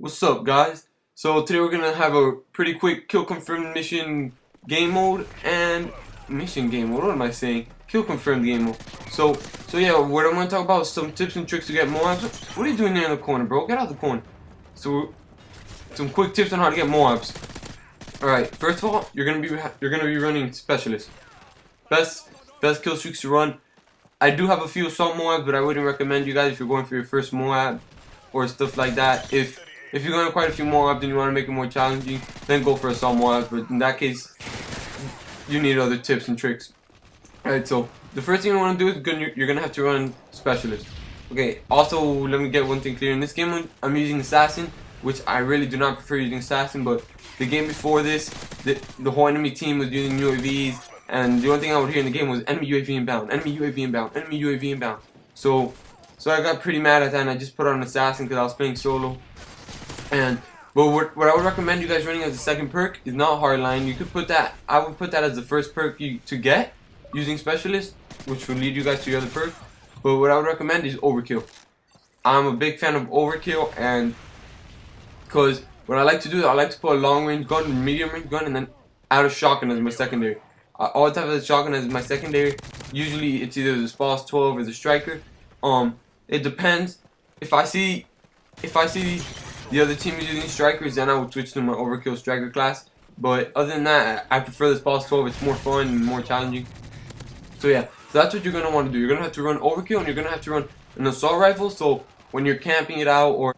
What's up, guys? So today we're gonna have a pretty quick kill confirmed mission game mode and mission game mode. What am I saying? Kill confirmed game mode. So yeah, what I'm gonna talk about is some tips and tricks to get MOABs. What are you doing there in the corner, bro? Get out of the corner. So some quick tips on how to get MOABs. All right, first of all, you're gonna be running specialist. Best kill streaks to run. I do have a few assault MOABs, but I wouldn't recommend you guys if you're going for your first MOAB or stuff like that. If you're going quite a few MOABs and you want to make it more challenging, then go for assault MOABs. But in that case, you need other tips and tricks. Alright, so the first thing you want to do is you're gonna have to run specialist. Okay. Also, let me get one thing clear. In this game, I'm using assassin, which I really do not prefer using assassin. But the game before this, the whole enemy team was using UAVs, and the only thing I would hear in the game was enemy UAV inbound, enemy UAV inbound, enemy UAV inbound. So I got pretty mad at that, and I just put on assassin because I was playing solo. But what I would recommend you guys running as a second perk is not hardline. You could put that. I would put that as the first perk to get using specialist, which will lead you guys to your other perk. But what I would recommend is Overkill. I'm a big fan of Overkill, and because what I like to do is I like to put a long range gun, medium range gun, and then add a shotgun as my secondary. I always have a shotgun as my secondary. Usually it's either the Spas 12 or the Striker. It depends. If I see the other team is using strikers, then I would switch to my Overkill striker class. But other than that, I prefer the Boss 12. It's more fun and more challenging. So yeah, so that's what you're gonna want to do. You're gonna have to run Overkill, and you're gonna have to run an assault rifle. So when you're camping it out or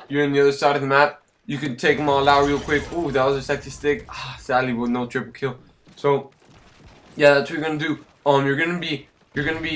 you're in the other side of the map, you can take them all out real quick. Ooh, that was a sexy stick. Sadly, with no triple kill. So yeah, that's what you're gonna do.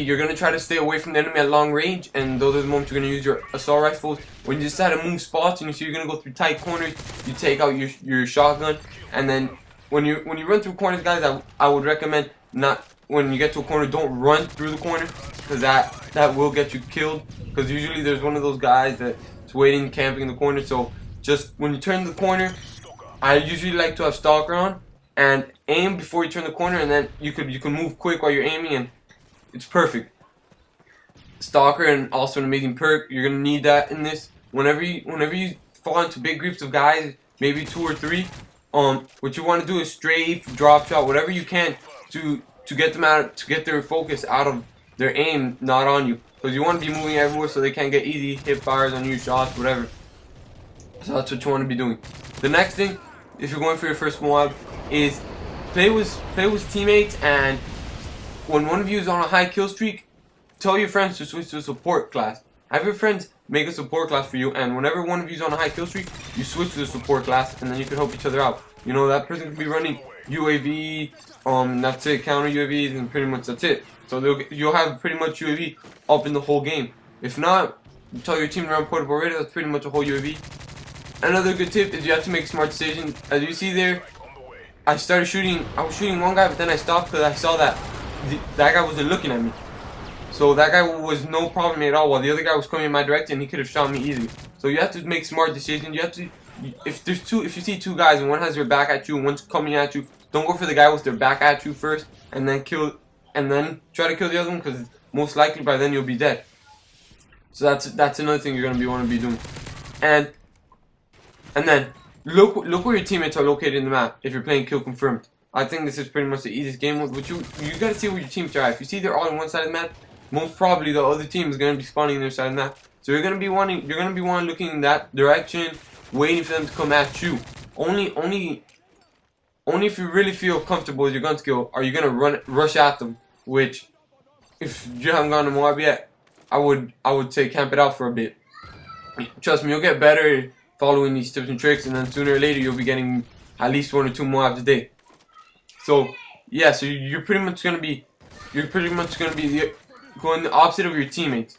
You're gonna try to stay away from the enemy at long range, and those are the moments you're gonna use your assault rifles. When you decide to move spots and you see you're gonna go through tight corners, you take out your shotgun, and then when you run through corners, guys, I would recommend not, when you get to a corner, don't run through the corner, because that will get you killed. Because usually there's one of those guys that's waiting, camping in the corner. So just when you turn the corner, I usually like to have stalker on and aim before you turn the corner, and then you can move quick while you're aiming, and it's perfect. Stalker, and also an amazing perk. You're gonna need that in this. Whenever you fall into big groups of guys, maybe 2 or 3, what you want to do is strafe, drop shot, whatever you can to get them out, to get their focus out of their aim, not on you. Because you want to be moving everywhere so they can't get easy hip fires on you, shots, whatever. So that's what you want to be doing. The next thing, if you're going for your first MOAB, is play with teammates, and when one of you is on a high kill streak, tell your friends to switch to a support class. Have your friends make a support class for you, and whenever one of you is on a high kill streak, you switch to the support class, and then you can help each other out. You know, that person could be running UAV, that's it, counter UAVs, and pretty much that's it. So you'll have pretty much UAV up in the whole game. If not, tell your team to run portable radar, that's pretty much a whole UAV. Another good tip is you have to make smart decisions. As you see there, I was shooting one guy, but then I stopped because I saw that guy wasn't looking at me. So that guy was no problem at all, while the other guy was coming in my direction, he could have shot me easily. So you have to make smart decisions. You have to, if you see 2 guys and one has their back at you and one's coming at you, don't go for the guy with their back at you first, and then try to kill the other one, because most likely by then you'll be dead. So that's another thing you're gonna want to be doing. And then look where your teammates are located in the map if you're playing kill confirmed. I think this is pretty much the easiest game mode, but you gotta see where your teammates are at. If you see they're all on one side of the map, most probably the other team is gonna be spawning on their side of the map. So you're gonna be wanting looking in that direction, waiting for them to come at you. Only if you really feel comfortable with your gun skill are you gonna rush at them. Which, if you haven't gone to MOAB yet, I would say camp it out for a bit. Trust me, you'll get better following these tips and tricks, and then sooner or later you'll be getting at least 1 or 2 MOABs a day. So yeah, so you're pretty much gonna be going the opposite of your teammates.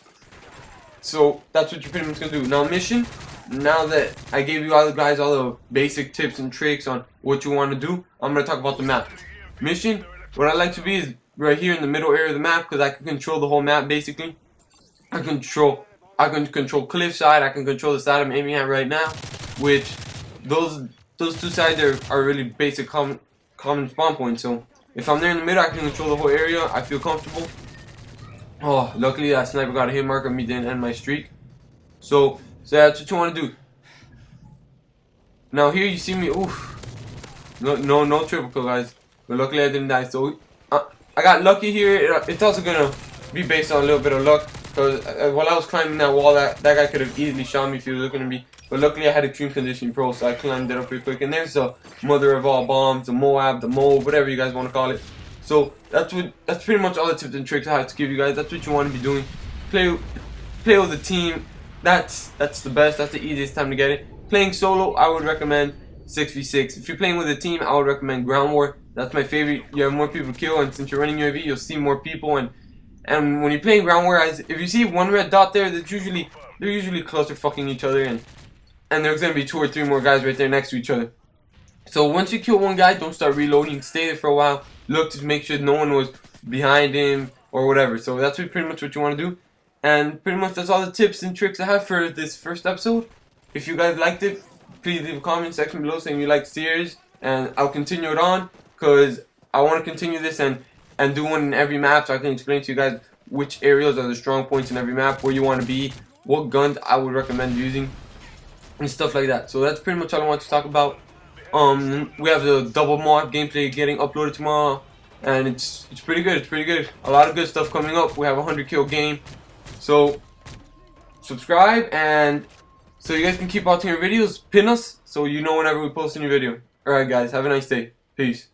So that's what you're pretty much gonna do. Now mission. Now that I gave you all the basic tips and tricks on what you want to do, I'm gonna talk about the map. Mission. What I like to be is right here in the middle area of the map, because I can control the whole map basically. I can control cliffside. I can control the side I'm aiming at right now, which those 2 sides are really basic common spawn points. So if I'm there in the middle, I can control the whole area. I feel comfortable. Oh, luckily that sniper got a hit mark on me, didn't end my streak. So So that's what you want to do. Now here you see me. Oof. No triple kill, guys. But luckily I didn't die. So I got lucky here. It's also gonna be based on a little bit of luck. Because while I was climbing that wall, that guy could have easily shot me if he was looking at me. But luckily I had Extreme Conditioning Pro, so I climbed it up pretty quick. And there's the mother of all bombs, the MOAB, the MOAB, whatever you guys want to call it. So that's pretty much all the tips and tricks I have to give you guys. That's what you want to be doing. Play with a team. That's the best. That's the easiest time to get it. Playing solo, I would recommend 6v6. If you're playing with a team, I would recommend Ground War. That's my favorite. You have more people to kill, and since you're running UAV, you'll see more people. And when you're playing Ground War, if you see one red dot there, they're usually cluster fucking each other, and there's gonna be 2 or 3 more guys right there next to each other. So once you kill one guy, don't start reloading. Stay there for a while. Look to make sure no one was behind him or whatever. So that's pretty much what you want to do. And pretty much that's all the tips and tricks I have for this first episode. If you guys liked it, please leave a comment section below saying you like the series, and I'll continue it on because I want to continue this and do one in every map so I can explain to you guys which areas are the strong points in every map, where you want to be, what guns I would recommend using, and stuff like that. So that's pretty much all I want to talk about. We have the double MOAB gameplay getting uploaded tomorrow, and it's pretty good. It's pretty good. A lot of good stuff coming up. We have a 100 kill game. So subscribe, and so you guys can keep watching our videos. Pin us so you know whenever we post a new video. Alright guys, have a nice day. Peace.